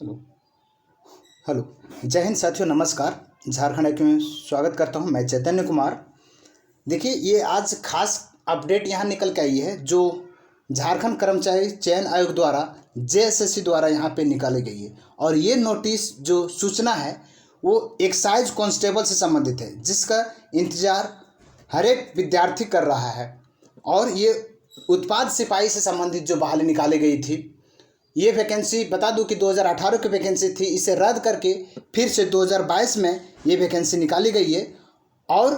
Hello hello. जय हिंद साथियों, नमस्कार। झारखंड आईक्यू में स्वागत करता हूं। मैं चैतन्य कुमार। देखिए, ये आज खास अपडेट यहाँ निकल के आई है जो झारखंड कर्मचारी चयन आयोग द्वारा जेएसएससी द्वारा यहाँ पे निकाली गई है। और ये नोटिस जो सूचना है वो एक्साइज कांस्टेबल से संबंधित है, जिसका इंतजार हर एक विद्यार्थी कर रहा है। और ये उत्पाद सिपाही से संबंधित जो बहाली निकाली गई थी, ये वैकेंसी बता दूं कि 2018 की वैकेंसी थी। इसे रद्द करके फिर से 2022 में ये वैकेंसी निकाली गई है। और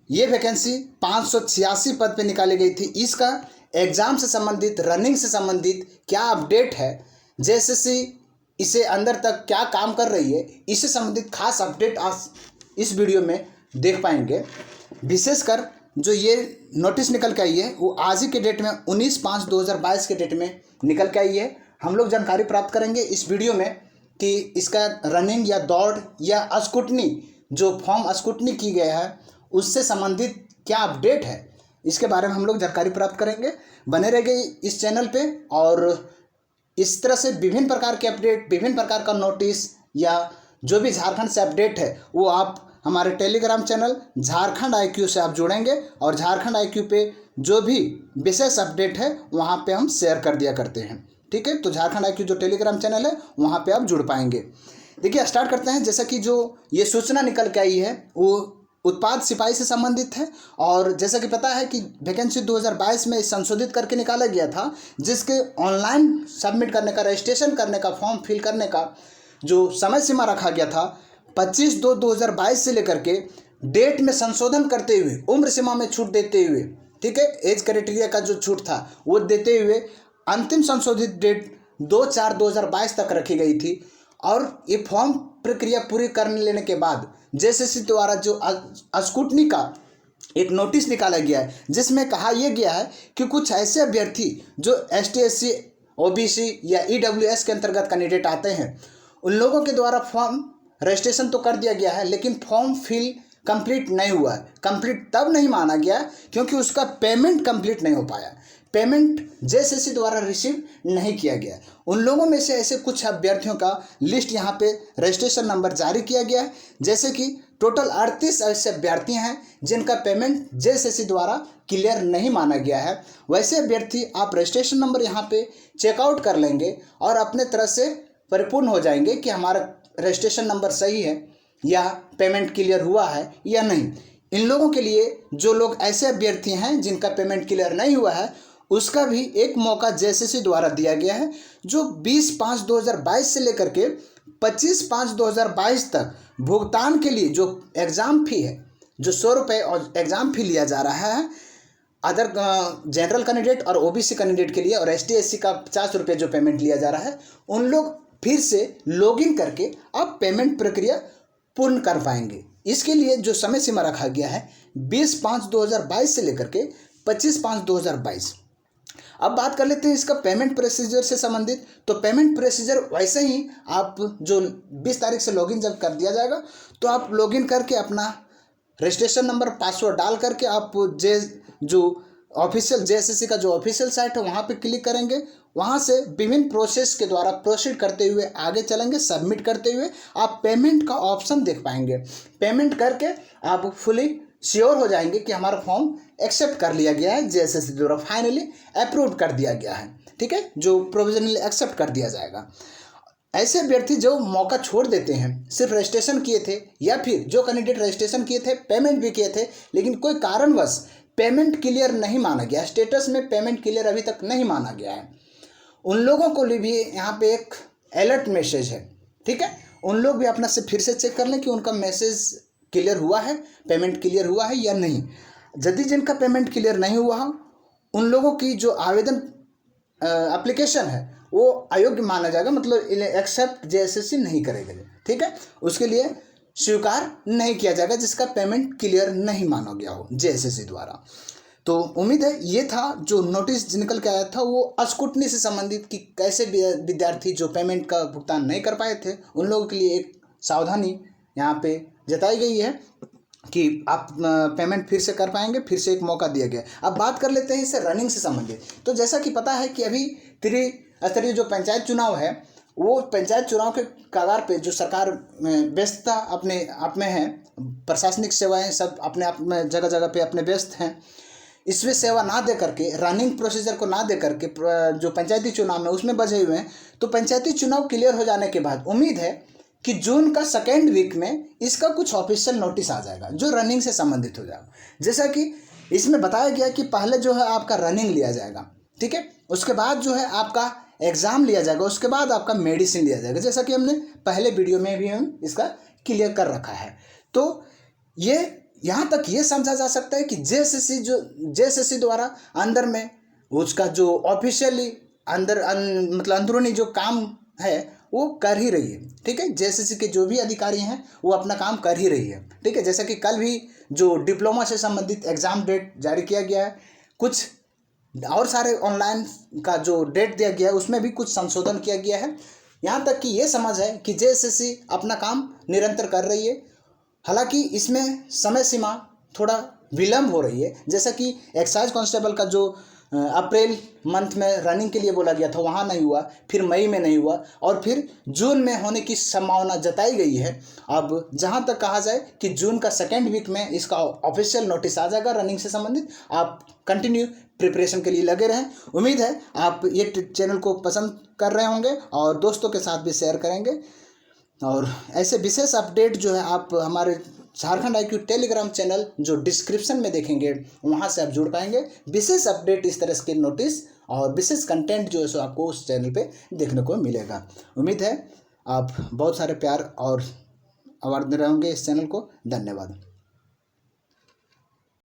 ये वैकेंसी 586 पद पे निकाली गई थी। इसका एग्ज़ाम से संबंधित, रनिंग से संबंधित क्या अपडेट है, जेएसएससी इसे अंदर तक क्या काम कर रही है, इससे संबंधित खास अपडेट आज इस वीडियो में देख पाएंगे। विशेषकर जो ये नोटिस निकल के आई है वो आज ही के डेट में 19/5/2022 के डेट में निकल के आई है। हम लोग जानकारी प्राप्त करेंगे इस वीडियो में कि इसका रनिंग या दौड़ या स्क्रूटनी, जो फॉर्म स्क्रूटनी की गया है उससे संबंधित क्या अपडेट है, इसके बारे में हम लोग जानकारी प्राप्त करेंगे। बने रहेंगे इस चैनल पे। और इस तरह से विभिन्न प्रकार के अपडेट, विभिन्न प्रकार का नोटिस या जो भी झारखंड से अपडेट है वो आप हमारे टेलीग्राम चैनल झारखंड आईक्यू से आप जुड़ेंगे। और झारखंड आईक्यू पे जो भी विशेष अपडेट है वहाँ पे हम शेयर कर दिया करते हैं। ठीक है, तो झारखंड आईक्यू जो टेलीग्राम चैनल है वहाँ पे आप जुड़ पाएंगे। देखिए, स्टार्ट करते हैं। जैसा कि जो ये सूचना निकल के आई है वो उत्पाद सिपाही से संबंधित है। और जैसा कि पता है कि वैकेंसी 2022 में संशोधित करके निकाला गया था, जिसके ऑनलाइन सबमिट करने का, रजिस्ट्रेशन करने का, फॉर्म फिल करने का जो समय सीमा रखा गया था 25/2/2022 से लेकर के डेट में संशोधन करते हुए, उम्र सीमा में छूट देते हुए, ठीक है, एज क्राइटेरिया का जो छूट था वो देते हुए अंतिम संशोधित डेट 2/4/2022 तक रखी गई थी। और ये फॉर्म प्रक्रिया पूरी कर लेने के बाद जेएसएससी द्वारा जो स्क्रूटनी का एक नोटिस निकाला गया है, जिसमें कहा यह गया है कि कुछ ऐसे अभ्यर्थी जो एसटी, एससी, ओबीसी या ईडब्ल्यूएस के अंतर्गत कैंडिडेट आते हैं, उन लोगों के द्वारा फॉर्म रजिस्ट्रेशन तो कर दिया गया है, लेकिन फॉर्म फिल कंप्लीट नहीं हुआ है। कंप्लीट तब नहीं माना गया क्योंकि उसका पेमेंट कंप्लीट नहीं हो पाया। पेमेंट जेएसएससी द्वारा रिसीव नहीं किया गया। उन लोगों में से ऐसे कुछ अभ्यर्थियों का लिस्ट यहाँ पे रजिस्ट्रेशन नंबर जारी किया गया है। जैसे कि टोटल 38 ऐसे अभ्यर्थी हैं जिनका पेमेंट जेएसएससी द्वारा क्लियर नहीं माना गया है। वैसे अभ्यर्थी आप रजिस्ट्रेशन नंबर यहाँ पे चेकआउट कर लेंगे और अपने तरह से परिपूर्ण हो जाएंगे कि हमारा रजिस्ट्रेशन नंबर सही है या पेमेंट क्लियर हुआ है या नहीं। इन लोगों के लिए, जो लोग ऐसे अभ्यर्थी हैं जिनका पेमेंट क्लियर नहीं हुआ है, उसका भी एक मौका जेएसएससी द्वारा दिया गया है, जो 20/5/2022 से लेकर के 25/5/2022 तक भुगतान के लिए जो एग्ज़ाम फ़ी है, जो 100 रुपये और एग्ज़ाम फ़ी लिया जा रहा है अदर जनरल कैंडिडेट और ओबीसी कैंडिडेट के लिए, और एसटी एससी का 50 रुपये जो पेमेंट लिया जा रहा है, उन लोग फिर से लॉगिन करके अब पेमेंट प्रक्रिया पूर्ण कर पाएंगे। इसके लिए जो समय सीमा रखा गया है 20/5/2022 से लेकर के 25/5/2022। अब बात कर लेते हैं इसका पेमेंट प्रोसीजर से संबंधित। तो पेमेंट प्रोसीजर वैसे ही, आप जो 20 तारीख से लॉगिन जब कर दिया जाएगा तो आप लॉगिन करके अपना रजिस्ट्रेशन नंबर, पासवर्ड डाल करके आप जो ऑफिशियल जेएसएससी का जो ऑफिशियल साइट है वहाँ पे क्लिक करेंगे। वहाँ से विभिन्न प्रोसेस के द्वारा प्रोसीड करते हुए आगे चलेंगे। सबमिट करते हुए आप पेमेंट का ऑप्शन देख पाएंगे। पेमेंट करके आप फुली श्योर हो जाएंगे कि हमारा फॉर्म एक्सेप्ट कर लिया गया है, जेएसएससी द्वारा फाइनली अप्रूव कर दिया गया है। ठीक है, जो प्रोविजनली एक्सेप्ट कर दिया जाएगा। ऐसे अभ्यर्थी जो मौका छोड़ देते हैं, सिर्फ रजिस्ट्रेशन किए थे या फिर जो कैंडिडेट रजिस्ट्रेशन किए थे, पेमेंट भी किए थे, लेकिन कोई कारणवश पेमेंट क्लियर नहीं माना गया, स्टेटस में पेमेंट क्लियर अभी तक नहीं माना गया है, उन लोगों को भी यहाँ पे एक अलर्ट मैसेज है। ठीक है, उन लोग भी अपना से फिर से चेक कर लें कि उनका मैसेज क्लियर हुआ है, पेमेंट क्लियर हुआ है या नहीं। यदि जिनका पेमेंट क्लियर नहीं हुआ हो, उन लोगों की जो आवेदन एप्लीकेशन है वो अयोग्य माना जाएगा, मतलब एक्सेप्ट जेएसएससी नहीं करेगा। ठीक है, उसके लिए स्वीकार नहीं किया जाएगा जिसका पेमेंट क्लियर नहीं माना गया हो जेएसएससी द्वारा। तो उम्मीद है ये था जो नोटिस निकल के आया था वो स्क्रूटनी से संबंधित, कि कैसे विद्यार्थी जो पेमेंट का भुगतान नहीं कर पाए थे उन लोगों के लिए एक सावधानी यहाँ पे जताई गई है कि आप पेमेंट फिर से कर पाएंगे, फिर से एक मौका दिया गया। अब बात कर लेते हैं इससे रनिंग से संबंधित। तो जैसा कि पता है कि अभी त्रिस्तरीय जो पंचायत चुनाव है वो पंचायत चुनाव के कगार पे जो सरकार व्यस्तता अपने आप में है, प्रशासनिक सेवाएं सब अपने आप में जगह जगह पे अपने व्यस्त हैं, इसमें सेवा ना दे करके, रनिंग प्रोसीजर को ना दे करके जो पंचायती चुनाव में उसमें बजे हुए हैं। तो पंचायती चुनाव क्लियर हो जाने के बाद उम्मीद है कि जून का सेकेंड वीक में इसका कुछ ऑफिशियल नोटिस आ जाएगा जो रनिंग से संबंधित हो जाएगा। जैसा कि इसमें बताया गया कि पहले जो है आपका रनिंग लिया जाएगा, ठीक है, उसके बाद जो है आपका एग्ज़ाम लिया जाएगा, उसके बाद आपका मेडिसिन लिया जाएगा, जैसा कि हमने पहले वीडियो में भी हम इसका क्लियर कर रखा है। तो ये यहाँ तक ये समझा जा सकता है कि जेएसएससी द्वारा अंदर में उसका जो ऑफिशियली मतलब अंदरूनी जो काम है वो कर ही रही है, ठीक है। जेएसएससी के जो भी अधिकारी हैं वो अपना काम कर ही रही है, ठीक है। जैसा कि कल भी जो डिप्लोमा से संबंधित एग्ज़ाम डेट जारी किया गया है, कुछ और सारे ऑनलाइन का जो डेट दिया गया है उसमें भी कुछ संशोधन किया गया है। यहाँ तक कि ये समझ है कि जेएसएससी अपना काम निरंतर कर रही है। हालांकि इसमें समय सीमा थोड़ा विलम्ब हो रही है, जैसा कि एक्साइज कांस्टेबल का जो अप्रैल मंथ में रनिंग के लिए बोला गया था वहाँ नहीं हुआ, फिर मई में नहीं हुआ और फिर जून में होने की संभावना जताई गई है। अब जहाँ तक कहा जाए कि जून का सेकेंड वीक में इसका ऑफिशियल नोटिस आ जाएगा रनिंग से संबंधित। आप कंटिन्यू प्रिपरेशन के लिए लगे रहें। उम्मीद है आप ये चैनल को पसंद कर रहे होंगे और दोस्तों के साथ भी शेयर करेंगे। और ऐसे विशेष अपडेट जो है आप हमारे झारखंड IQ टेलीग्राम चैनल जो डिस्क्रिप्शन में देखेंगे वहाँ से आप जुड़ पाएंगे। विशेष अपडेट इस तरह के नोटिस और विशेष कंटेंट जो है सो आपको उस चैनल पे देखने को मिलेगा। उम्मीद है आप बहुत सारे प्यार और आवाज दे रहे होंगे इस चैनल को। धन्यवाद।